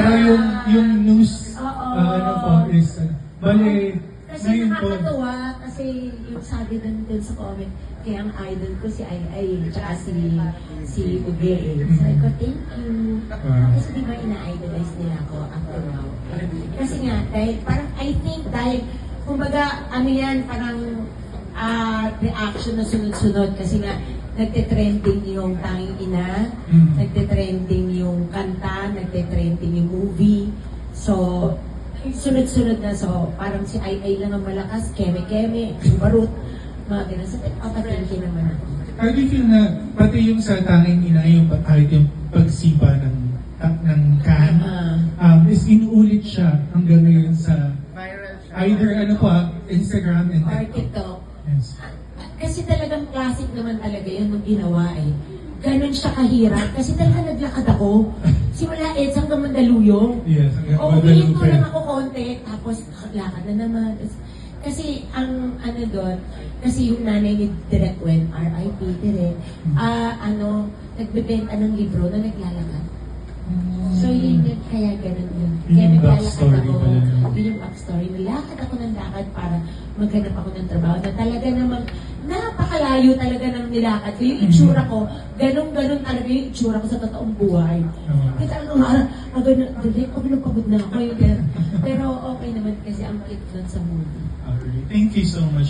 Pero yung news, Oo. ano po, is, bali, Kasi ngayon po, nakakatuwa, kasi yung sabi dun sa comment, kaya ang idol ko si Ai, tsaka si Ube eh. Sabi ko, thank you. Kasi di ba ina-idolize nila ako after now? Kasi nga, dahil parang, I think, dahil, kumbaga, ano yan, parang reaction na sunod-sunod. Kasi nga, nagte-trending yung Tanging Ina, nagte-trending yung kanta, nagte-trending yung movie. So, sunod-sunod na. So, parang si Ai lang ang malakas, Keme-Keme, Subarut, mga ganun. So, thank you naman ako. how do you feel na, pati yung sa Tanging Ina, yung kahit yung pagsipa ng can, is inuulit siya hanggang ngayon sa either ano po, Instagram and Or TikTok. TikTok. Yes. Kasi talagang classic naman talaga yun nung ginawa eh. Ganun siya kahirap. Kasi talaga naglakad ako. Simula EDSA hanggang Mandaluyong. Yes, hanggang O, umihin ko Guadalupe. lang ako konti. Tapos lakad na naman. Kasi ang ano doon, kasi yung nanay ni Direk Wen, RIP Direk, nagbebenta ng libro na naglalakad. So yun yun, kaya ganun yun. Yun Kaya yung naglalakad backstory ako. pala. Yun yung backstory. Nilakad ako ng lakad para maghanap ako ng trabaho na talaga namang napakalayo talaga ng nilakad ko. Yung itsura ko, ganun-ganun talaga yung itsura ko sa totoong buhay. Kaya talagang pagod na ako. Pero okay naman kasi ang cute nun sa movie. Alright. Thank you so much.